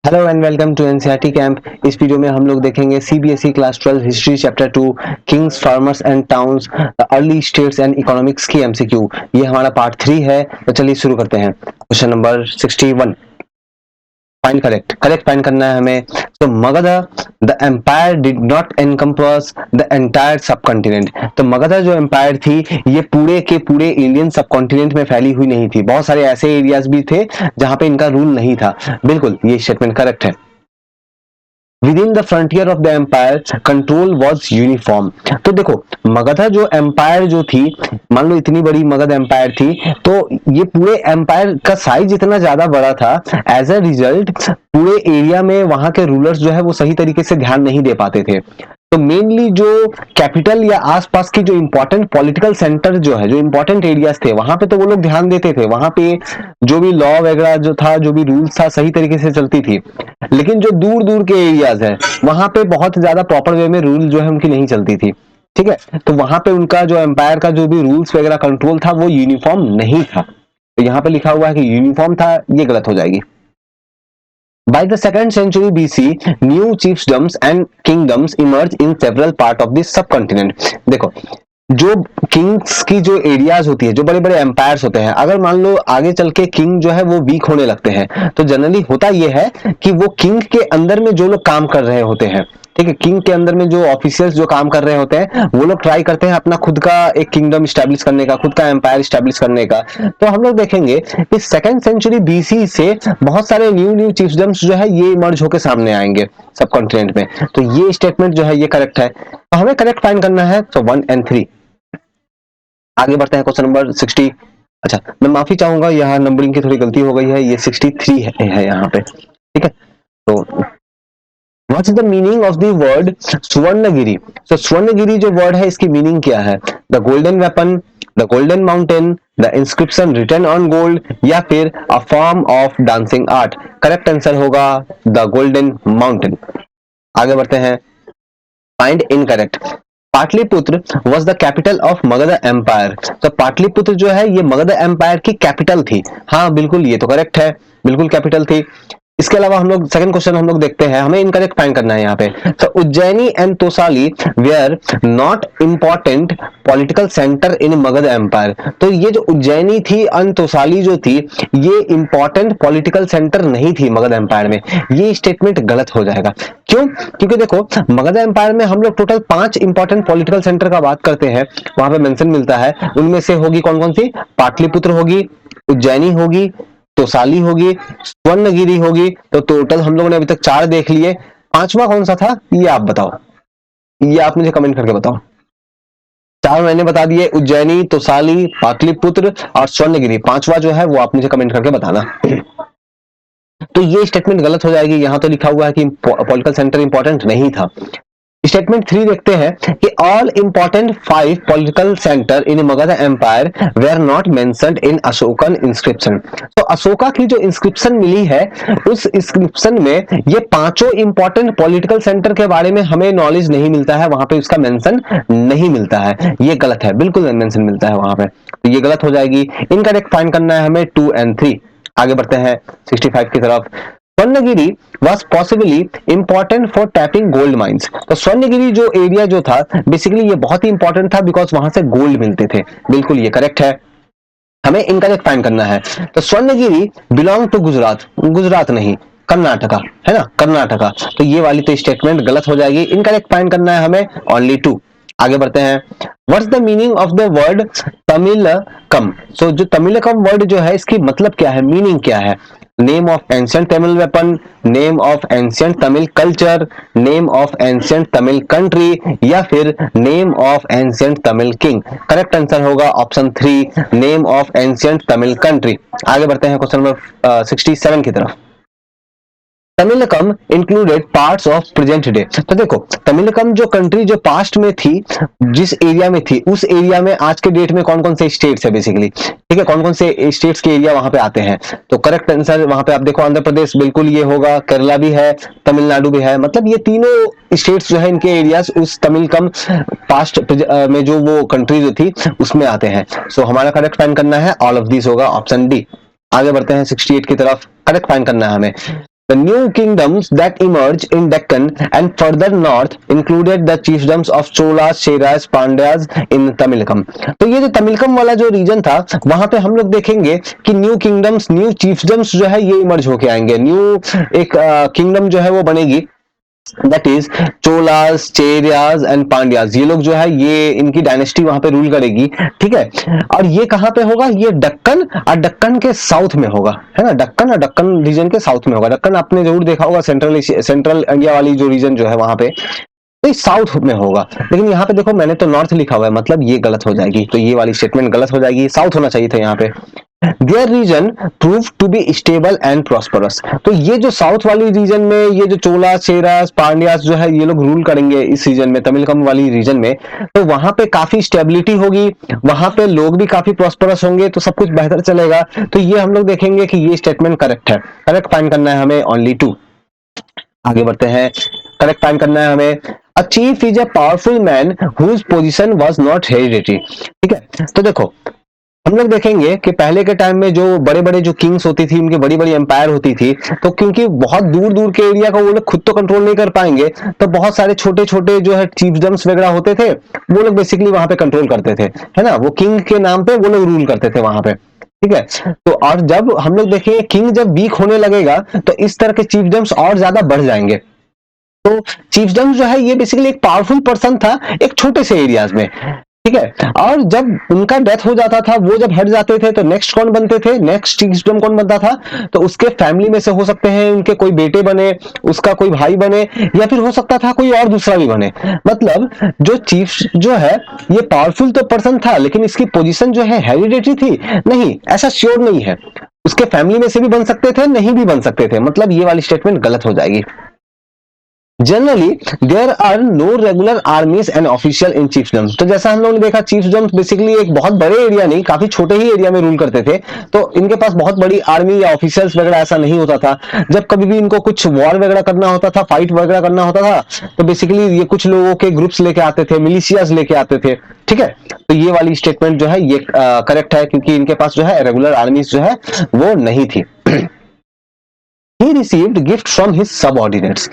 Hello and welcome to NCERT camp. इस video में हम लोग देखेंगे CBSE class 12 history chapter 2 kings farmers and towns early states and economics की MCQ. ये हमारा पार्ट 3 है। तो चलिए शुरू करते हैं। Question number 61, find correct find करना है हमें। तो Magadh the empire did not encompass the entire subcontinent. तो मगध जो एम्पायर थी ये पूरे के पूरे इंडियन सब कॉन्टिनेंट में फैली हुई नहीं थी। बहुत सारे ऐसे एरियाज भी थे जहां पे इनका रूल नहीं था। बिल्कुल ये स्टेटमेंट करेक्ट है। Within the frontier of the empire control was uniform. तो देखो मगध जो एम्पायर जो थी, मान लो इतनी बड़ी मगध एम्पायर थी, तो ये पूरे एम्पायर का साइज इतना ज्यादा बड़ा था, एज अ रिजल्ट पूरे एरिया में वहां के रूलर्स जो है वो सही तरीके से ध्यान नहीं दे पाते थे। तो मेनली जो कैपिटल या आसपास की जो इंपॉर्टेंट पॉलिटिकल सेंटर जो है, जो इंपॉर्टेंट एरियाज थे, वहां पे तो वो लोग ध्यान देते थे। वहां पे जो भी लॉ वगैरह जो था, जो भी रूल्स था, सही तरीके से चलती थी। लेकिन जो दूर दूर के एरियाज है वहां पे बहुत ज्यादा प्रॉपर वे में रूल जो है उनकी नहीं चलती थी। ठीक है, तो वहां पे उनका जो एम्पायर का जो भी रूल्स वगैरह कंट्रोल था वो यूनिफॉर्म नहीं था। तो यहाँ पे लिखा हुआ है कि यूनिफॉर्म था, ये गलत हो जाएगी। By the second century BC, new chiefdoms and kingdoms emerged in several part of this subcontinent। देखो जो किंग्स की जो एरियाज होती है, जो बड़े बड़े एम्पायर्स होते हैं, अगर मान लो आगे चल के किंग जो है वो वीक होने लगते हैं, तो जनरली होता यह है कि वो किंग के अंदर में जो लोग काम कर रहे होते हैं, ठीक है, किंग के अंदर में जो ऑफिशियल्स जो काम कर रहे होते हैं, वो लोग ट्राई करते हैं अपना खुद का एक किंगडम स्टैब्लिश करने का, खुद का एम्पायर स्टैब्लिश करने का। तो हम लोग देखेंगे कि सेकेंड सेंचुरी बीसी से बहुत सारे न्यू न्यू चिफ्सडम्स जो है ये इमर्ज होकर सामने आएंगे सब कॉन्टिनेंट में। तो ये स्टेटमेंट जो है ये करेक्ट है। तो हमें करेक्ट फाइंड करना है, तो 1 और 3। आगे बढ़ते हैं क्वेश्चन नंबर 60। अच्छा, मैं माफी चाहूंगा, यहाँ नंबरिंग की थोड़ी गलती हो गई है, ये 63 है यहाँ पे। ठीक है, तो what is the meaning of the word Swarnagiri. तो स्वर्णगिरी जो वर्ड है इसकी मीनिंग क्या है? The golden weapon, the golden mountain, the inscription written on gold, या फिर a form of dancing art. Correct answer होगा द गोल्डन माउंटेन। आगे बढ़ते हैं, find incorrect. Pataliputra was the capital of Magadh empire. तो पाटलिपुत्र जो है ये मगध एम्पायर की कैपिटल थी। हाँ बिल्कुल, ये तो करेक्ट है, बिल्कुल कैपिटल थी। इसके अलावा हम लोग सेकंड क्वेश्चन हम लोग देखते हैं, हमें इनकरेक्ट फाइंड करना है यहाँ पे। तो Ujjaini and Tosali were not important political centre in Magadh empire. तो ये जो उज्जैनी थी एंड तोसाली जो थी, ये इंपॉर्टेंट पॉलिटिकल सेंटर नहीं थी मगध एम्पायर में। ये स्टेटमेंट गलत हो जाएगा। क्यों? क्योंकि देखो मगध एम्पायर में हम लोग टोटल 5 इंपॉर्टेंट पॉलिटिकल सेंटर का बात करते हैं, वहां पे मेंशन मिलता है। उनमें से होगी कौन कौन सी? पाटलिपुत्र होगी, उज्जैनी होगी, तोसाली होगी, स्वर्णगिरी होगी। तो टोटल हम लोगों ने अभी तक 4 देख लिए। 5वां कौन सा था ये आप बताओ, ये आप मुझे कमेंट करके बताओ। 4 मैंने बता दिए, उज्जैनी, तोसाली, पाटलिपुत्र और स्वर्णगिरी। 5वां जो है वो आप मुझे कमेंट करके बताना। तो ये स्टेटमेंट गलत हो जाएगी। यहां तो लिखा हुआ है कि पॉलिटिकल सेंटर इंपॉर्टेंट नहीं था। स्टेटमेंट 3 देखते हैं कि all important 5 political centre in Magadh empire were not mentioned in Ashokan inscription. तो अशोका की जो इंस्क्रिप्शन मिली है, उस इंस्क्रिप्शन में ये 5 इंपॉर्टेंट पॉलिटिकल सेंटर के बारे में हमें नॉलेज नहीं मिलता है, वहां पे उसका मेंशन नहीं मिलता है। ये गलत है, बिल्कुल नहीं मेंशन मिलता है वहां पे, तो ये गलत हो जाएगी। इनकरेक्ट फाइंड करना है हमें 2 और 3। आगे बढ़ते हैं 65 की तरफ। Swarnagiri was possibly important for tapping gold mines। तो स्वर्णगिरी जो एरिया जो था, बेसिकली ये बहुत ही इंपॉर्टेंट था बिकॉज वहां से गोल्ड मिलते थे। बिल्कुल ये करेक्ट है। हमें इनकरेक्ट फाइंड करना है। तो स्वर्णगिरी बिलोंग टू गुजरात, गुजरात नहीं, कर्नाटका है ना, कर्नाटका। तो ये वाली तो स्टेटमेंट गलत हो जाएगी। इनकरेक्ट फाइंड करना है हमें, ओनली 2। आगे बढ़ते हैं, what's the meaning of the word Tamilakam. So जो तमिलकम वर्ड जो है इसकी मतलब क्या है, मीनिंग क्या है? Name of ancient Tamil weapon, name of ancient Tamil culture, name of ancient Tamil country, या फिर name of ancient Tamil king. Correct answer होगा option 3, name of ancient Tamil country. आगे बढ़ते हैं क्वेश्चन नंबर 67 की तरफ। Tamilakam included parts of present day. तो देखो तमिलकम जो कंट्री जो पास्ट में थी, जिस एरिया में थी, उस एरिया में आज के डेट में कौन कौन से स्टेट्स है बेसिकली, ठीक है, कौन कौन से स्टेट्स के एरिया वहां पे आते हैं। तो करेक्ट आंसर वहां पे आप देखो, आंध्र प्रदेश बिल्कुल ये होगा, केरला भी है, तमिलनाडु भी है। मतलब ये तीनों स्टेट्स जो है इनके एरियाज उस तमिलकम पास्ट में जो वो कंट्री जो थी उसमें आते हैं। सो हमारा करेक्ट फाइंड करना है, ऑल ऑफ दिस होगा ऑप्शन डी। आगे बढ़ते हैं 68 की तरफ। करेक्ट फाइंड करना है हमें। The new kingdoms that emerged in Deccan and further north included the chiefdoms of Cholas, Cheras, Pandyas in Tamilkam. तो ये जो तमिलकम वाला जो रीजन था वहां पे हम लोग देखेंगे कि न्यू किंगडम्स, न्यू चिफ्सडम्स जो है ये इमर्ज होके आएंगे, न्यू एक किंगडम जो है वो बनेगी, that is Cholas, Cheras and Pandyas. ये लोग जो है ये इनकी डायनेस्टी वहां पे रूल करेगी, ठीक है। और ये कहां पे होगा, ये दक्कन और दक्कन के साउथ में होगा, है ना, दक्कन और दक्कन रीजन के साउथ में होगा। दक्कन आपने जरूर देखा होगा, सेंट्रल इंडिया वाली जो रीजन जो है वहां पे, तो ये साउथ में होगा। लेकिन यहाँ पे देखो मैंने तो नॉर्थ लिखा हुआ है, मतलब ये गलत हो जाएगी, तो ये वाली स्टेटमेंट गलत हो जाएगी, साउथ होना चाहिए था यहाँ पे। Their region proved to be stable and prosperous। तो ये जो साउथ वाली रीजन में ये जो चोला, चेरास, पांड्यास जो है ये लोग रूल करेंगे इस रीजन में, तमिलकम वाली रीजन में, तो वहां पे काफी स्टेबिलिटी होगी, वहां पे लोग भी काफी प्रॉस्परस होंगे, तो सब कुछ बेहतर चलेगा। तो ये हम लोग देखेंगे कि ये स्टेटमेंट करेक्ट है। करेक्ट फाइंड करना है हमें, ओनली 2। आगे बढ़ते हैं, करेक्ट फाइंड करना है हमें। A chief is a powerful man whose position was not hereditary. ठीक है, तो देखो हम लोग देखेंगे कि पहले के टाइम में जो बड़े बड़े जो किंग्स होती थी, उनकी बड़ी बड़ी एम्पायर होती थी, तो क्योंकि बहुत दूर दूर के एरिया को वो लोग खुद तो कंट्रोल नहीं कर पाएंगे, तो बहुत सारे छोटे छोटे जो है चीफडम्स वगैरह होते थे, वो लोग बेसिकली वहां पे कंट्रोल करते थे, है ना, वो किंग के नाम पे वो लोग रूल करते थे वहां पे। ठीक है, तो और जब हम लोग देखेंगे किंग जब वीक होने लगेगा, तो इस तरह के चीफडम्स और ज्यादा बढ़ जाएंगे। तो चीफडम जो है ये बेसिकली एक पावरफुल पर्सन था एक छोटे से एरियाज में, ठीक है। और जब उनका डेथ हो जाता था, वो जब हट जाते थे, तो नेक्स्ट कौन बनते थे, नेक्स्ट चिफ्डम कौन बनता था, तो उसके फैमिली में से हो सकते हैं उनके कोई बेटे बने, उसका कोई भाई बने, या फिर हो सकता था कोई और दूसरा भी बने। मतलब जो चीफ जो है ये पावरफुल तो पर्सन था, लेकिन इसकी पोजीशन जो है हेरिडेटरी थी नहीं, ऐसा श्योर नहीं है। उसके फैमिली में से भी बन सकते थे, नहीं भी बन सकते थे, मतलब ये वाली स्टेटमेंट गलत हो जाएगी। Generally there are no regular armies and official in chiefdoms. तो जैसा हम लोगों ने देखा, चिफ्सडम्स बेसिकली एक बहुत बड़े एरिया नहीं, काफी छोटे ही एरिया में रूल करते थे, तो इनके पास बहुत बड़ी आर्मी या ऑफिसर्स वगैरह ऐसा नहीं होता था। जब कभी भी इनको कुछ वॉर वगैरह करना होता था, फाइट वगैरह करना होता था, तो बेसिकली ये कुछ लोगों के ग्रुप्स लेके आते थे, मिलिशियाज लेके आते थे। ठीक है, तो ये वाली स्टेटमेंट जो है ये करेक्ट है, क्योंकि इनके पास जो है रेगुलर आर्मीज जो है वो नहीं थी। He received gift from his subordinates।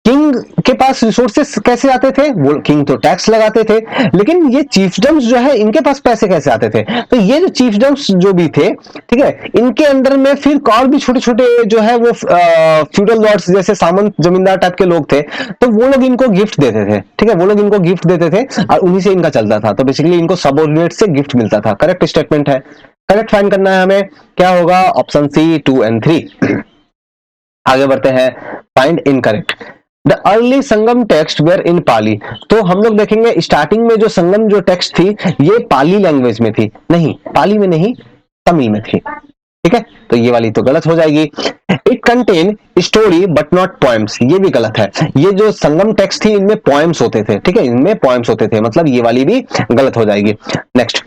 King के पास रिसोर्सेस कैसे आते थे, वो किंग तो टैक्स लगाते थे, लेकिन ये चीफडम्स जो है इनके पास पैसे कैसे आते थे, तो ये जो चीफडम्स जो भी थे, ठीक है, इनके अंदर में फिर और भी छोटे छोटे जो है वो फ्यूडल लॉर्ड्स जैसे सामंत जमींदार टाइप के लोग थे, तो वो लोग इनको गिफ्ट देते थे। ठीक है, वो लोग इनको गिफ्ट देते थे और उन्हीं से इनका चलता था, तो बेसिकली इनको सबऑर्डिनेट से गिफ्ट मिलता था। करेक्ट स्टेटमेंट है। करेक्ट फाइंड करना है हमें, क्या होगा, ऑप्शन सी 2 और 3। आगे बढ़ते हैं, find incorrect. The early Sangam text were in Pali. तो हम लोग देखेंगे स्टार्टिंग में जो संगम जो टेक्स्ट थी ये पाली लैंग्वेज में थी, नहीं पाली में नहीं, तमिल में थी। ठीक है, तो ये वाली तो गलत हो जाएगी। It contain story but not poems, ये भी गलत है। ये जो संगम टेक्स्ट थी इनमें पोएम्स होते थे, ठीक है, इनमें पोएम्स होते थे, मतलब ये वाली भी गलत हो जाएगी। Next,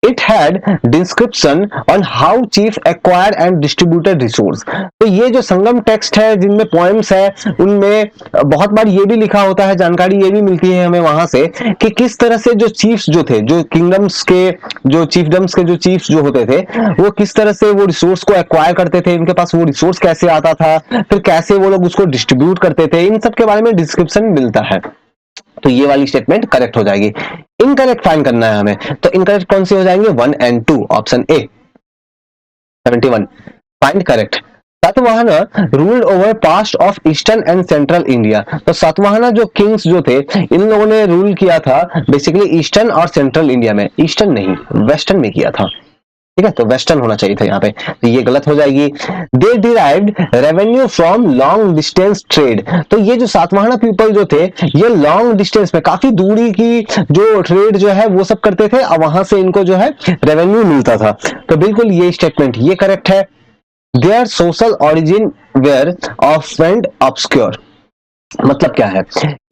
It had description on how chief acquired and distributed resource। तो ये जो संगम टेक्स्ट है जिनमें पोएम्स है, उनमें बहुत बार ये भी लिखा होता है, जानकारी ये भी मिलती है हमें वहां से कि किस तरह से जो चीफ्स जो थे, जो किंगडम्स के जो चीफडम्स के जो चीफ्स जो होते थे, वो किस तरह से वो रिसोर्स को एक्वायर करते थे, इनके पास वो रिसोर्स कैसे आता था, फिर कैसे वो लोग उसको डिस्ट्रीब्यूट करते थे, इन सब के बारे में डिस्क्रिप्शन मिलता है। तो ये वाली स्टेटमेंट करेक्ट हो जाएगी। इनकरेक्ट फाइंड करना है हमें, तो इनकरेक्ट कौन से हो जाएंगे, 1 और 2, option A 71। Find correct. Satavahana ruled over past of eastern and central India. तो सातवाहना जो किंग्स जो थे, इन लोगों ने रूल किया था बेसिकली ईस्टर्न और सेंट्रल इंडिया में, ईस्टर्न नहीं वेस्टर्न में किया था। ठीक है, तो वेस्टर्न होना चाहिए था यहाँ पे, तो ये गलत हो जाएगी। They derived revenue from long distance trade. तो ये जो सातवाहना पीपल जो थे, ये लॉन्ग डिस्टेंस में काफी दूरी की जो ट्रेड जो है वो सब करते थे, और वहां से इनको जो है रेवेन्यू मिलता था। तो बिल्कुल ये स्टेटमेंट ये करेक्ट है। देयर सोशल ओरिजिन वेयर ऑफेंड ऑब्सक्योर। मतलब क्या है,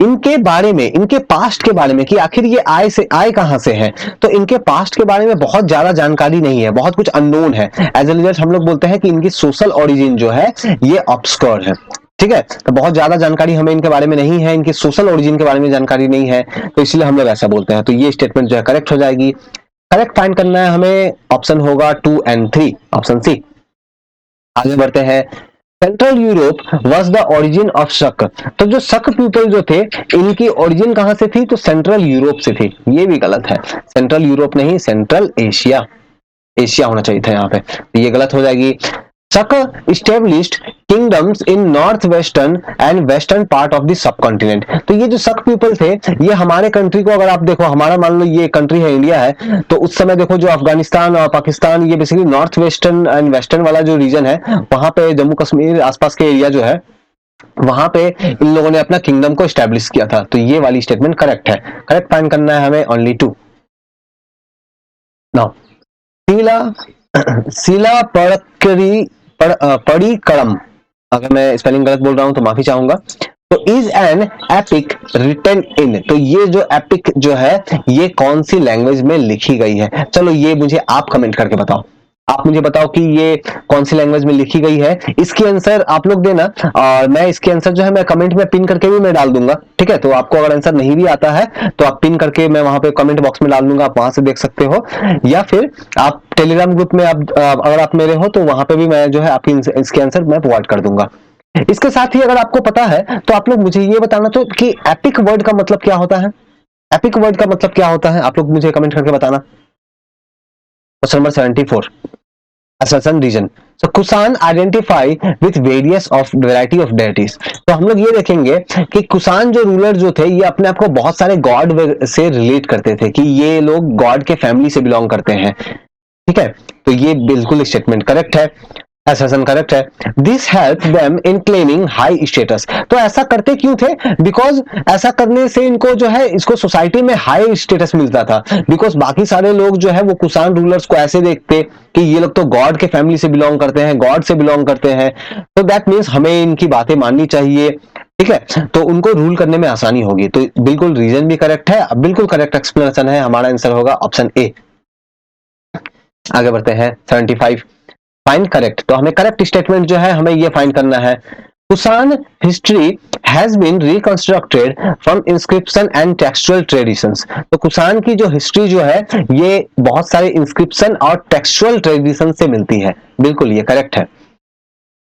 इनके बारे में, इनके पास्ट के बारे में कि आखिर ये आए कहां से है, तो इनके पास्ट के बारे में बहुत ज्यादा जानकारी नहीं है, बहुत कुछ अननोन है। एज ए रिजल्ट हम लोग बोलते हैं कि इनकी सोशल ओरिजिन जो है ये ऑब्सक्योर है। ठीक है, तो बहुत ज्यादा जानकारी हमें इनके बारे में नहीं है, इनकी सोशल ओरिजिन के बारे में जानकारी नहीं है, तो इसलिए हम लोग ऐसा बोलते हैं। तो ये स्टेटमेंट जो है करेक्ट हो जाएगी। करेक्ट फाइंड करना है हमें, ऑप्शन होगा 2 और 3, ऑप्शन सी। आगे बढ़ते हैं, central Europe was the origin of शक। तो जो शक पीपल जो थे, इनकी ओरिजिन कहां से थी? तो सेंट्रल यूरोप से थी। ये भी गलत है, सेंट्रल यूरोप नहीं, सेंट्रल एशिया, एशिया होना चाहिए था यहाँ पे, तो ये गलत हो जाएगी। शक established kingdoms in northwestern and western part of the subcontinent। तो ये जो शक पीपल थे, ये हमारे कंट्री को, अगर आप देखो, हमारा मान लो ये कंट्री है, इंडिया है, तो उस समय देखो जो अफगानिस्तान और पाकिस्तान, ये basically north western and western वाला जो रीजन है, वहां पे जम्मू कश्मीर आसपास के एरिया जो है, वहां पे इन लोगों ने अपना किंगडम को स्टैब्लिश किया था। तो ये वाली स्टेटमेंट करेक्ट है। करेक्ट फाइंड करना है हमें, ओनली 2। नाउ सीला सीला पड़ी कड़म, अगर मैं स्पेलिंग गलत बोल रहा हूं तो माफी चाहूंगा। तो is an epic written in, तो ये जो एपिक जो है, ये कौन सी लैंग्वेज में लिखी गई है? चलो ये मुझे आप कमेंट करके बताओ, आप मुझे बताओ कि ये कौन सी लैंग्वेज में लिखी गई है। इसकी आंसर आप लोग देना, और मैं इसके आंसर जो है मैं कमेंट में पिन करके भी मैं डाल दूंगा, ठीक है? तो आपको अगर आंसर नहीं भी आता है तो आप पिन करके मैं वहां पे कमेंट बॉक्स में डाल दूंगा, आप वहां से देख सकते हो, या फिर आप टेलीग्राम ग्रुप में आप अगर आप मेरे हो तो वहां पे भी मैं जो है आपकी इसके आंसर मैं प्रोवाइड कर दूंगा। इसके साथ ही अगर आपको पता है तो आप लोग मुझे ये बताना तो कि एपिक वर्ड का मतलब क्या होता है? एपिक वर्ड का मतलब क्या होता है, आप लोग मुझे कमेंट करके बताना। Question number 74, assertion reason. So Kushan identify with various of variety of deities. तो हम लोग ये देखेंगे कि कुसान जो रूलर जो थे, ये अपने आप को बहुत सारे गॉड से रिलेट करते थे, कि ये लोग गॉड के फैमिली से बिलोंग करते हैं, ठीक है? तो ये बिल्कुल स्टेटमेंट करेक्ट है, असर्शन करेक्ट है। This help them in claiming high status. तो ऐसा करते क्यों थे? बिकॉज ऐसा करने से इनको जो है, इसको सोसाइटी में हाई स्टेटस मिलता था, बिकॉज बाकी सारे लोग जो है वो कुसान रूलर्स को ऐसे देखते कि ये लोग तो गॉड के फैमिली से बिलोंग करते हैं, गॉड से बिलोंग करते हैं, तो दैट मीन्स हमें इनकी बातें माननी चाहिए, ठीक है? तो उनको रूल करने में आसानी होगी। तो बिल्कुल रीजन भी करेक्ट है, बिल्कुल करेक्ट एक्सप्लेनेशन है, हमारा आंसर होगा ऑप्शन ए। आगे बढ़ते हैं 75, फाइंड करेक्ट। तो हमें करेक्ट स्टेटमेंट जो है हमें ये फाइंड करना है। Kushan history has been reconstructed from inscription and textual traditions. तो कुसान की जो हिस्ट्री जो है, ये बहुत सारे इंस्क्रिप्शन और टेक्सचुअल ट्रेडिशन से मिलती है, बिल्कुल ये करेक्ट है।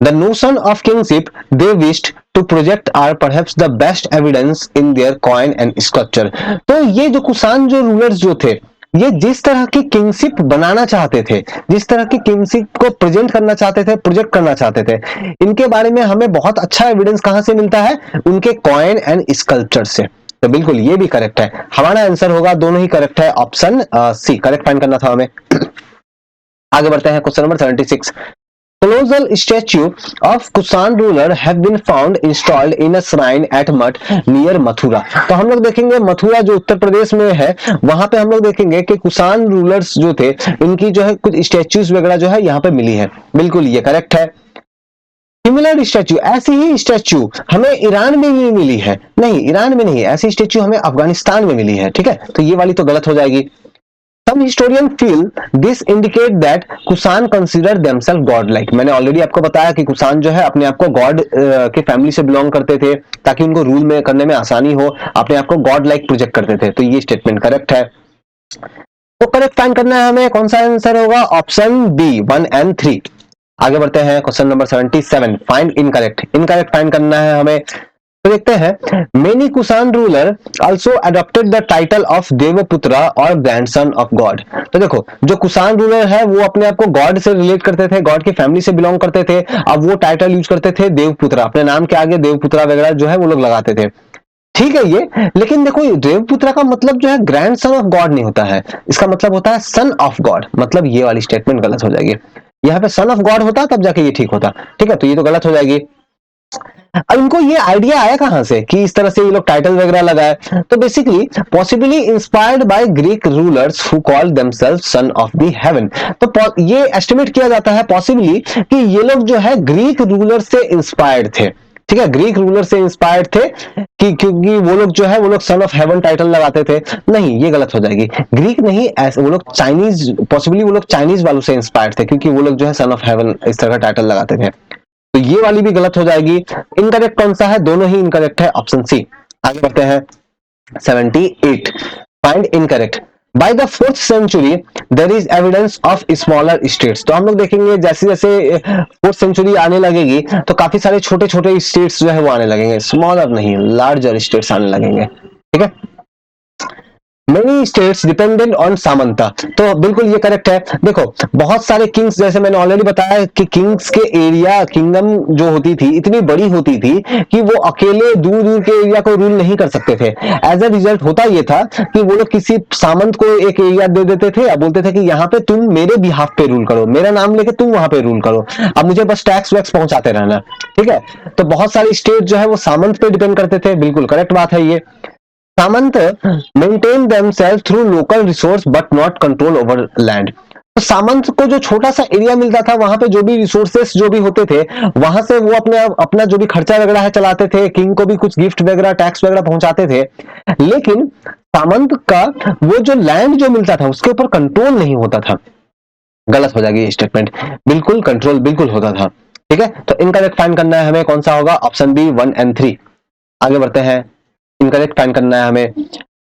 The notion of kingship they wished to project are perhaps the best evidence in their coin and sculpture। तो ये जो कुसान जो रूलर्स जो थे, ये जिस तरह की किंगशिप बनाना चाहते थे, जिस तरह की किंगशिप को प्रेजेंट करना चाहते थे, प्रोजेक्ट करना चाहते थे, इनके बारे में हमें बहुत अच्छा एविडेंस कहां से मिलता है? उनके कॉइन एंड स्कल्पचर से। तो बिल्कुल ये भी करेक्ट है, हमारा आंसर होगा, दोनों ही करेक्ट है, ऑप्शन सी करेक्ट फाइंड करना था हमें। आगे बढ़ते हैं, question number 76। Colossal statue of Kusan ruler have been found installed in a shrine at Math near Mathura. तो हम लोग देखेंगे मथुरा जो उत्तर प्रदेश में है, वहां पे हम लोग देखेंगे कि कुसान रूलर्स जो थे, इनकी जो है कुछ स्टैच्यूज वगैरह जो है यहाँ पे मिली है, बिल्कुल ये करेक्ट है। सिमिलर स्टैच्यू, ऐसी ही स्टैच्यू हमें ईरान में भी मिली है, नहीं ईरान में नहीं, ऐसी स्टैच्यू हमें अफगानिस्तान में मिली है, ठीक है? तो ये वाली तो गलत हो जाएगी। Some historians feel this indicate that Kushan consider themselves godlike। मैंने ऑलरेडी आपको बताया कि कुसान जो है अपने आप को गॉड के फैमिली से बिलोंग करते थे, ताकि उनको रूल में करने में आसानी हो, अपने आप को गॉड लाइक प्रोजेक्ट करते थे। तो ये स्टेटमेंट करेक्ट है। तो करेक्ट फाइंड करना है हमें, कौन सा आंसर होगा? Option B 1 and 3। आगे बढ़ते हैं, question number 77, find incorrect. Incorrect find करना है हमें। तो देखते हैं, many Kushan ruler also adopted the title of Devputra और ग्रैंडसन ऑफ गॉड। तो देखो, जो कुसान रूलर है वो अपने आप को गॉड से रिलेट करते थे, गॉड की फैमिली से बिलोंग करते थे, अब वो टाइटल यूज करते थे देवपुत्र, अपने नाम के आगे देवपुत्र वगैरह जो है वो लोग लगाते थे, ठीक है ये। लेकिन देखो, देवपुत्र का मतलब जो है ग्रैंड सन ऑफ गॉड नहीं होता है, इसका मतलब होता है सन ऑफ गॉड, मतलब ये वाली स्टेटमेंट गलत हो जाएगी। यहाँ पे सन ऑफ गॉड होता तब जाके ये ठीक होता, ठीक है? तो ये तो गलत हो जाएगी। अब इनको ये आइडिया आया कहां से कि इस तरह से ये लोग टाइटल वगैरह लगाए? तो basically possibly inspired by Greek rulers who call themselves son of the haven. तो ये एस्टिमेट किया जाता है पॉसिबली कि ये लोग जो है ग्रीक रूलर से इंस्पायर्ड थे, ठीक है? ग्रीक रूलर से इंस्पायर्ड थे कि क्योंकि वो लोग जो है वो लोग सन ऑफ हेवन टाइटल लगाते थे। नहीं, ये गलत हो जाएगी, ग्रीक नहीं, ऐसे वो लोग चाइनीज, पॉसिबली वो लोग चाइनीज वालों से इंस्पायर्ड थे, क्योंकि वो लोग जो है सन ऑफ हेवन इस तरह का टाइटल लगाते थे। तो ये वाली भी गलत हो जाएगी। इनकरेक्ट कौन सा है? दोनों ही इनकरेक्ट है, ऑप्शन सी। आगे बढ़ते हैं 78, find incorrect. By the 4th century there is evidence of smaller states. तो हम लोग देखेंगे जैसे जैसे 4th सेंचुरी आने लगेगी तो काफी सारे छोटे छोटे स्टेट्स जो है वो आने लगेंगे, स्मॉलर नहीं लार्जर स्टेट्स आने लगेंगे, ठीक है। Many states dependent on Samanta, तो बिल्कुल ये करेक्ट है। देखो बहुत सारे किंग्स, जैसे मैंने ऑलरेडी बताया कि किंग्स के एरिया, किंगडम जो होती थी इतनी बड़ी होती थी कि वो अकेले दूर दूर के एरिया को रूल नहीं कर सकते थे। एज ए रिजल्ट होता ये था कि वो लोग किसी सामंत को एक एरिया दे देते थे, अब बोलते थे कि यहाँ पे तुम मेरे बिहाफ पे रूल करो, मेरा नाम लेके तुम वहां पे रूल करो, अब मुझे बस टैक्स वैक्स पहुंचाते रहना, ठीक है। तो बहुत सारे स्टेट जो है वो सामंत पे डिपेंड करते थे, बिल्कुल करेक्ट बात है ये। Samanta maintain themselves through local resource but not control over land. तो सामंत को जो छोटा सा एरिया मिलता था वहां पे जो भी रिसोर्सेस जो भी होते थे वहां से वो अपने अपना जो भी खर्चा वगैरह है चलाते थे, किंग को भी कुछ गिफ्ट वगैरह टैक्स वगैरह पहुंचाते थे, लेकिन सामंत का वो जो लैंड जो मिलता था उसके ऊपर कंट्रोल नहीं होता था। गलत हो जाएगी स्टेटमेंट, बिल्कुल कंट्रोल बिल्कुल होता था, ठीक है। तो इनकरेक्ट फाइंड करना है हमें, कौन सा होगा, ऑप्शन बी 1 और 3। आगे बढ़ते हैं, इनकरेक्ट फाइंड करना है हमें।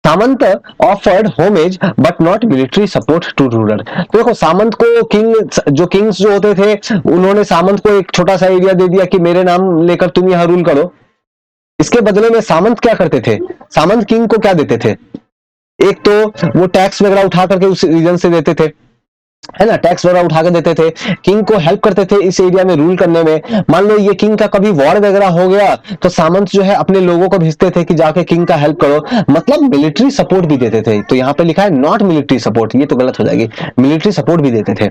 Samanta offered homage but not military support to ruler. तो देखो सामंत को किंग्स जो होते थे उन्होंने सामंत को एक छोटा सा एरिया दे दिया कि मेरे नाम लेकर तुम यहां रूल करो। इसके बदले में सामंत क्या करते थे, सामंत किंग को क्या देते थे, एक तो वो टैक्स वगैरह उठा करके उस रीजन से देते थे, है ना, टैक्स वगैरह उठा के देते थे, किंग को हेल्प करते थे इस एरिया में रूल करने में। मान लो ये किंग का कभी वॉर वगैरह हो गया तो सामंत जो है अपने लोगों को भेजते थे कि जाके किंग का हेल्प करो, मतलब मिलिट्री सपोर्ट भी देते थे। तो यहाँ पे लिखा है नॉट मिलिट्री सपोर्ट, ये तो गलत हो जाएगी, मिलिट्री सपोर्ट भी देते थे।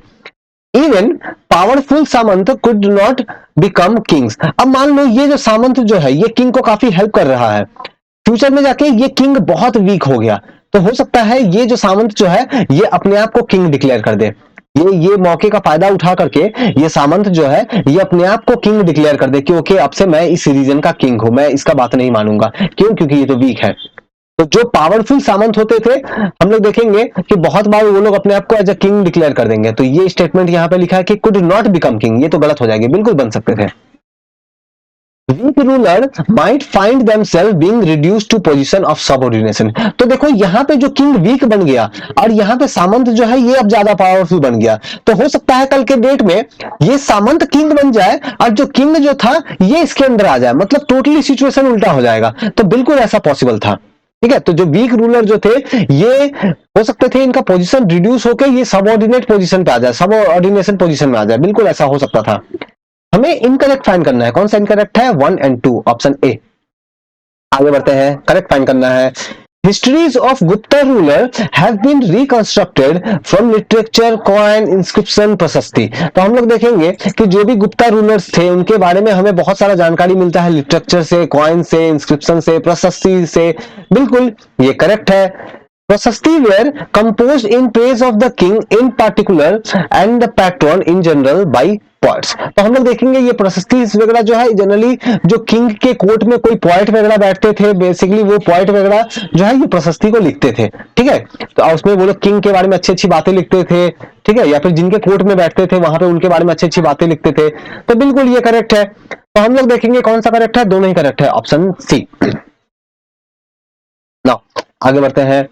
Even powerful Samant could not become Kings. अब मान लो ये जो सामंत जो है ये किंग को काफी हेल्प कर रहा है, फ्यूचर में जाके ये किंग बहुत वीक हो गया तो हो सकता है ये जो सामंत जो है ये अपने आप को किंग डिक्लेयर कर दे, ये मौके का फायदा उठा करके ये सामंत जो है ये अपने आप को किंग डिक्लेयर कर दे कि ओके अब से मैं इस रीजन का किंग हूं, मैं इसका बात नहीं मानूंगा, क्यों, क्योंकि ये तो वीक है। तो जो पावरफुल सामंत होते थे हम लोग देखेंगे कि बहुत बार वो लोग अपने आप को एज अ किंग डिक्लेयर कर देंगे। तो ये स्टेटमेंट यहाँ पे लिखा है कि कुड नॉट बिकम किंग, ये तो गलत हो जाएगी, बिल्कुल बन सकते थे। Weak ruler might find themself being reduced to position of subordination. तो देखो यहाँ पे जो किंग वीक बन गया और यहाँ पे सामंत जो है ये अब ज्यादा पावरफुल बन गया, तो हो सकता है कल के डेट में ये सामंत किंग बन जाए और जो किंग जो था ये इसके अंदर आ जाए, मतलब टोटली सिचुएशन उल्टा हो जाएगा। तो बिल्कुल ऐसा पॉसिबल था, ठीक है। तो जो वीक रूलर जो थे ये हो सकते थे इनका पोजीशन रिड्यूस होकर ये सबऑर्डिनेट पोजीशन पे आ जाए, सबऑर्डिनेशन पोजीशन में आ जाए, बिल्कुल ऐसा हो सकता था। हमें इनकरेक्ट फाइंड करना है, कौन सा इनकरेक्ट है, 1 और 2, ऑप्शन ए। आगे बढ़ते हैं, करेक्ट फाइंड करना है। Histories of Gupta ruler have been reconstructed from literature, coin, inscription, prashasti. तो हम लोग देखेंगे कि जो भी गुप्ता रूलर्स थे उनके बारे में हमें बहुत सारा जानकारी मिलता है लिटरेचर से, कॉइन से, इंस्क्रिप्शन से, प्रशस्ति से, बिल्कुल ये करेक्ट है। प्रशस्ति were composed in praise of the king in particular and the patron in general by poets। तो हम लोग देखेंगे ये प्रशस्ति वगैरह जो है जनरली जो किंग के कोर्ट में कोई पोएट वगैरह बैठते थे बेसिकली वो पोएट वगैरह जो है ये प्रशस्ति को लिखते थे, ठीक है। तो उसमें वो लोग किंग के बारे में अच्छी अच्छी बातें लिखते थे, ठीक है, या फिर जिनके कोर्ट में बैठते थे वहां पे उनके बारे में अच्छी अच्छी बातें लिखते थे। तो बिल्कुल ये करेक्ट है। तो हम लोग देखेंगे कौन सा करेक्ट है, दोनों ही करेक्ट है, ऑप्शन सी। नाउ आगे बढ़ते हैं।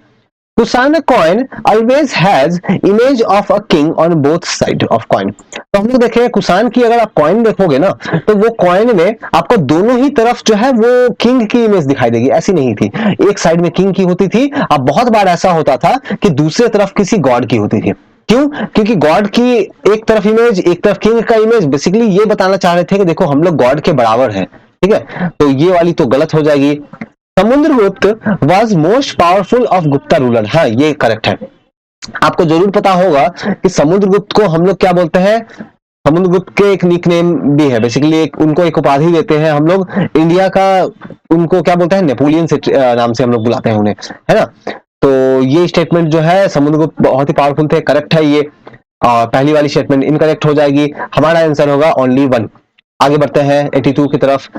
Kushan coin always has image of a king on both side of coin. तो हम लोग देखेंगे कुसान की अगर आप कॉइन देखोगे ना तो वो कॉइन में आपको दोनों ही तरफ जो है वो किंग की इमेज दिखाई देगी, ऐसी नहीं थी एक साइड में किंग की होती थी, अब बहुत बार ऐसा होता था कि दूसरे तरफ किसी गॉड की होती थी। क्यों, क्योंकि गॉड की एक तरफ इमेज एक तरफ किंग का इमेज, बेसिकली ये बताना चाह रहे थे कि देखो हम लोग गॉड के बराबर हैं, ठीक है। तो ये वाली तो गलत हो जाएगी। Samudragupta was most powerful of Gupta ruler, हाँ ये करेक्ट है। आपको जरूर पता होगा कि समुद्रगुप्त को हम लोग क्या बोलते हैं, समुद्रगुप्त के एक निकनेम भी है, बेसिकली उनको एक उपाधि देते हैं हम लोग इंडिया का, उनको क्या बोलते हैं, नेपोलियन से नाम से हम लोग बुलाते हैं उन्हें, है ना। तो ये स्टेटमेंट जो है समुद्रगुप्त बहुत ही पावरफुल थे, करेक्ट है ये। पहली वाली स्टेटमेंट इनकरेक्ट हो जाएगी, हमारा आंसर होगा ओनली 1। आगे बढ़ते हैं 82 की तरफ।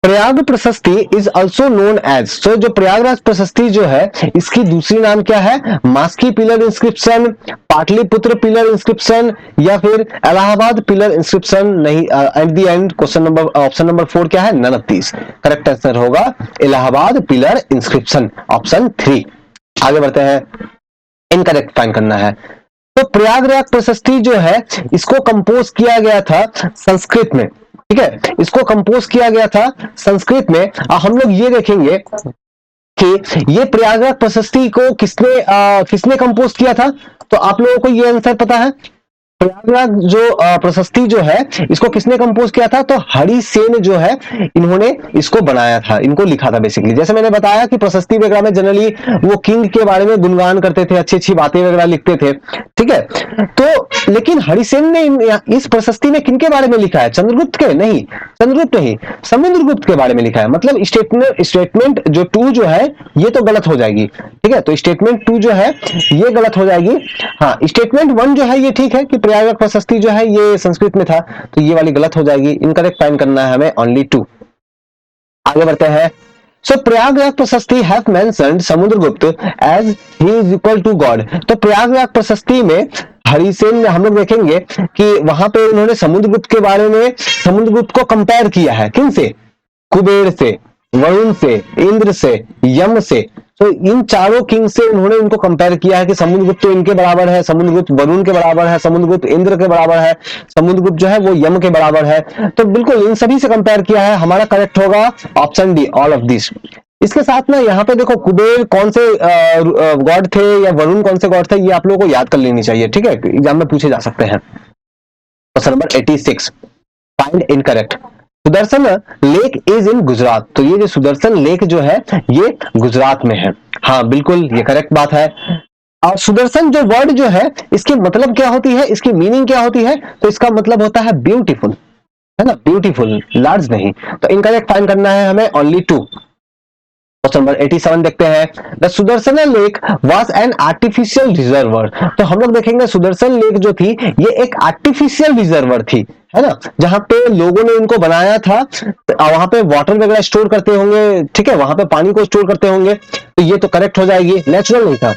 प्रयाग प्रशस्ति इज ऑल्सो नोन एज, सो जो प्रयागराज प्रशस्ति जो है इसकी दूसरी नाम क्या है, Maski pillar inscription, Pataliputra pillar inscription, या फिर इलाहाबाद पिलर इंस्क्रिप्शन। नहीं, at the end question number option number 4 क्या है, none of these. Correct answer होगा इलाहाबाद पिलर इंस्क्रिप्शन, ऑप्शन 3। आगे बढ़ते हैं इनकरेक्ट फाइंड करना है। तो प्रयागराज प्रशस्ति जो है इसको कंपोज किया गया था संस्कृत में, ठीक है, इसको कंपोज किया गया था संस्कृत में। हम लोग ये देखेंगे कि ये प्रयागराज प्रशस्ति को किसने कंपोज किया था। तो आप लोगों को ये आंसर पता है, प्रयागराज जो प्रशस्ति जो है इसको किसने कंपोज किया था। तो हरिसेन जो है इन्होंने इसको बनाया था, इनको लिखा था बेसिकली। जैसे मैंने बताया कि प्रशस्ति वगैरह में जनरली वो किंग के बारे में गुणगान करते थे, अच्छी अच्छी बातें वगैरह लिखते थे, ठीक है। तो लेकिन हरिसेन ने इस प्रशस्ति में किनके बारे में लिखा है, चंद्रगुप्त के नहीं, चंद्रगुप्त नहीं, समुद्रगुप्त के बारे में लिखा है। मतलब स्टेटमेंट जो 2 जो है ये तो गलत हो जाएगी, ठीक है। तो स्टेटमेंट 2 जो है ये गलत हो जाएगी। हाँ, स्टेटमेंट 1 जो है ये ठीक है कि प्रयागराज प्रशस्ति जो है ये संस्कृत में था, तो ये वाली गलत हो जाएगी। इनकरेक्ट फाइंड करना है हमें, ओनली 2। आगे बढ़ते हैं। So Prayagraj prashasti have mentioned Samudragupta as he is equal to god. तो प्रयागराज प्रशस्ति में हरिसेन हम लोग देखेंगे कि वहां पे उन्होंने समुद्रगुप्त के बारे में समुद्रगुप्त को कंपेयर किया है, किन से, कुबेर से, वरुण से, इंद्र से, यम से। तो इन चारों किंग से उन्होंने इनको कंपेयर किया है कि समुद्रगुप्त तो इनके बराबर है, समुद्रगुप्त वरुण के बराबर है, समुद्रगुप्त इंद्र के बराबर है, समुद्रगुप्त जो है वो यम के बराबर है। तो बिल्कुल इन सभी से कंपेयर किया है। हमारा करेक्ट होगा option D, all of this. इसके साथ ना यहाँ पे देखो कुबेर कौन से गॉड थे या वरुण कौन से गॉड थे, ये आप लोगों को याद कर लेनी चाहिए, ठीक है, एग्जाम में पूछे जा सकते हैं। Question number 86, find incorrect. Sudarshan lake is in Gujarat. तो ये जो सुदर्शन लेक जो है ये गुजरात में है। हाँ बिल्कुल, ये करेक्ट बात है। और सुदर्शन जो वर्ड जो है इसकी मतलब क्या होती है, इसकी मीनिंग क्या होती है। तो इसका मतलब होता है ब्यूटीफुल, है ना, ब्यूटीफुल, लार्ज नहीं। तो इनकरेक्ट फाइंड करना है हमें, ओनली 2। क्वेश्चन नंबर 87 देखते हैं। The Sudarshan lake was an artificial reservoir. तो हम लोग देखेंगे सुदर्शन लेक जो थी ये एक आर्टिफिशियल रिजर्वर थी, है ना, जहां पे लोगों ने इनको बनाया था। वहां पे वाटर वगैरह स्टोर करते होंगे, ठीक है, वहां पे पानी को स्टोर करते होंगे। तो ये तो करेक्ट हो जाएगी, नेचुरल नहीं था।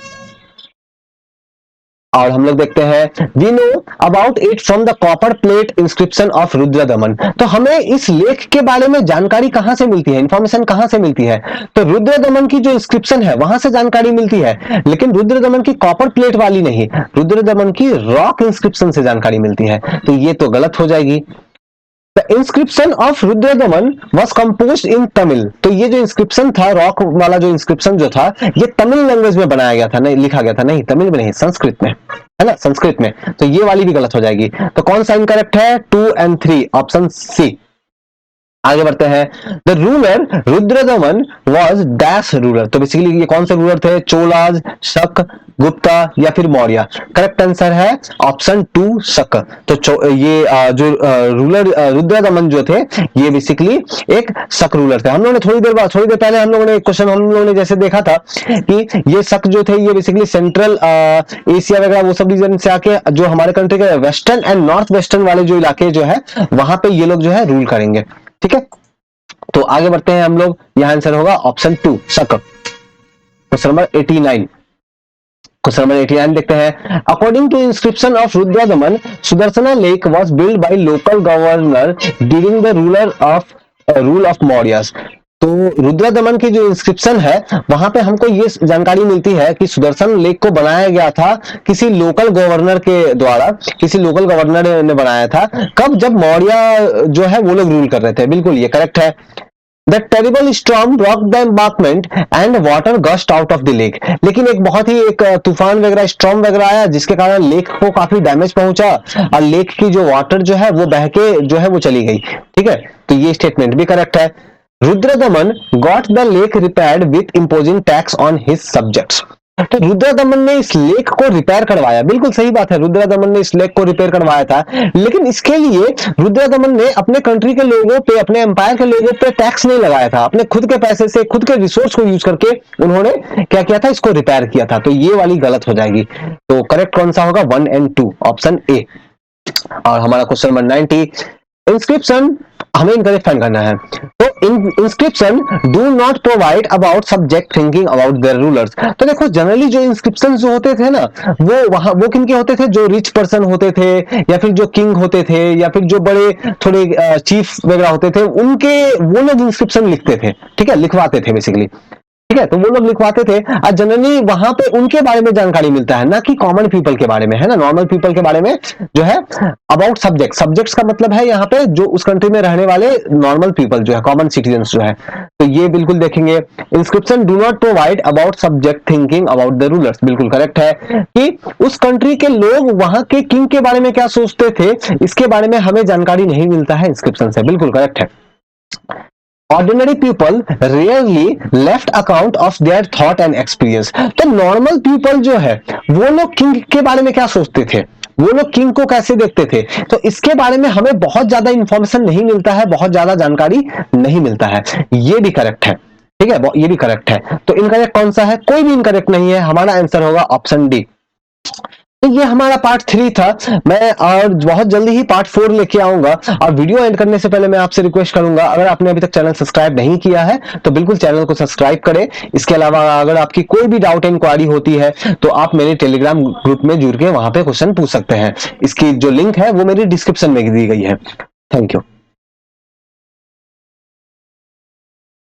और हम लोग देखते हैं we know about it from the copper plate inscription of Rudradaman. तो हमें इस लेख के बारे में जानकारी कहां से मिलती है, इंफॉर्मेशन कहां से मिलती है। तो रुद्रदमन की जो इंस्क्रिप्शन है वहां से जानकारी मिलती है, लेकिन रुद्रदमन की कॉपर प्लेट वाली नहीं, रुद्रदमन की रॉक इंस्क्रिप्शन से जानकारी मिलती है। तो ये तो गलत हो जाएगी। The inscription of Rudradaman was compose इन तमिल। तो ये जो इंस्क्रिप्शन था, रॉक वाला जो इंस्क्रिप्शन जो था, ये तमिल लैंग्वेज में बनाया गया था, नहीं लिखा गया था, नहीं तमिल में नहीं, संस्कृत में, है ना, संस्कृत में। तो ये वाली भी गलत हो जाएगी। तो कौन सा इनकरेक्ट है, 2 और 3, ऑप्शन सी। आगे बढ़ते हैं। The ruler Rudradaman was dash ruler. तो बेसिकली ये कौन से रूलर थे, चोलाज, शक, गुप्ता या फिर मौर्य। करेक्ट आंसर है ऑप्शन 2 शक। तो ये जो रूलर रुद्रदमन जो थे ये बेसिकली एक शक रूलर थे। हम लोगों ने थोड़ी देर पहले हम लोगों ने एक क्वेश्चन हम लोगों ने जैसे देखा था कि ये शक जो थे ये बेसिकली सेंट्रल एशिया वगैरह वो सब रीजन से आके जो हमारे कंट्री के वेस्टर्न एंड नॉर्थ वेस्टर्न वाले जो इलाके जो है वहां पे ये लोग जो है रूल करेंगे, ठीक है। तो आगे बढ़ते हैं हम लोग, यहां आंसर होगा ऑप्शन 2 शक। क्वेश्चन नंबर 89, क्वेश्चन नंबर 89 देखते हैं। According to inscription of Rudradaman, Sudarshana lake was build by local governor during the rule of Mauryas. तो रुद्रदमन की जो इंस्क्रिप्शन है वहां पे हमको ये जानकारी मिलती है कि सुदर्शन लेक को बनाया गया था किसी लोकल गवर्नर के द्वारा, किसी लोकल गवर्नर ने बनाया था। कब, जब मौर्य जो है वो लोग रूल कर रहे थे। बिल्कुल ये करेक्ट है। The terrible storm rocked the embankment and water gushed out of the lake। लेकिन एक बहुत ही एक तूफान वगैरह, स्टॉर्म वगैरह आया जिसके कारण लेक को काफी डैमेज पहुंचा और लेक की जो वाटर जो है वो बह के जो है वो चली गई, ठीक है। तो ये स्टेटमेंट भी करेक्ट है। Rudradaman got the lake repaired with imposing tax on his subjects. तो रुद्रदमन ने इस लेक को रिपेयर करवाया, बिल्कुल सही बात है, रुद्रदमन ने इस लेक को रिपेयर करवाया था। लेकिन इसके लिए रुद्रदमन ने अपने कंट्री के लोगों पे, अपने एम्पायर के लोगों पे टैक्स नहीं लगाया था। अपने खुद के पैसे से, खुद के रिसोर्स को यूज करके उन्होंने क्या किया था, इसको रिपेयर किया था। तो ये वाली गलत हो जाएगी। तो करेक्ट कौन सा होगा, 1 और 2, ऑप्शन ए। और हमारा क्वेश्चन नंबर 90, इंस्क्रिप्शन हमें इनकरेक्ट फाइंड करना है। तो inscription do not provide about subject thinking about their rulers. तो देखो जनरली जो इंस्क्रिप्शन जो होते थे ना वो किनके होते थे, जो रिच पर्सन होते थे या फिर जो किंग होते थे या फिर जो बड़े थोड़े चीफ वगैरह होते थे, उनके वो लोग इंस्क्रिप्शन लिखते थे, ठीक है, लिखवाते थे बेसिकली। ठीक है, तो वो लोग लिखवाते थे। जनरली वहां पे उनके बारे में जानकारी मिलता है, ना कि कॉमन पीपल के बारे में, है ना, नॉर्मल पीपल के बारे में जो है अबाउट सब्जेक्ट। सब्जेक्ट्स का मतलब है यहाँ पे जो उस कंट्री में रहने वाले नॉर्मल पीपल जो है, कॉमन सिटीजन्स जो है, तो ये बिल्कुल देखेंगे। Inscription do not provide about subject thinking about the rulers, बिल्कुल करेक्ट है कि उस कंट्री के लोग वहां के किंग के बारे में क्या सोचते थे, इसके बारे में हमें जानकारी नहीं मिलता है इंस्क्रिप्शन से, बिल्कुल करेक्ट है। Ordinary people rarely left account of their thought and experience, तो नॉर्मल पीपल जो है वो लोग किंग के बारे में क्या सोचते थे, वो लोग किंग को कैसे देखते थे, तो इसके बारे में हमें बहुत ज्यादा इंफॉर्मेशन नहीं मिलता है, बहुत ज्यादा जानकारी नहीं मिलता है। ये भी करेक्ट है, ठीक है, ये भी करेक्ट है। तो इनकरेक्ट कौन सा है, कोई भी इनकरेक्ट नहीं है, हमारा आंसर होगा ऑप्शन डी। तो ये हमारा पार्ट 3 था। मैं और बहुत जल्दी ही पार्ट 4 लेके आऊंगा। और वीडियो एंड करने से पहले मैं आपसे रिक्वेस्ट करूंगा, अगर आपने अभी तक चैनल सब्सक्राइब नहीं किया है तो बिल्कुल चैनल को सब्सक्राइब करें। इसके अलावा अगर आपकी कोई भी डाउट इंक्वायरी होती है तो आप मेरे टेलीग्राम ग्रुप में जुड़ के वहां पे क्वेश्चन पूछ सकते हैं। इसकी जो लिंक है वो मेरी डिस्क्रिप्शन में दी गई है। Thank you.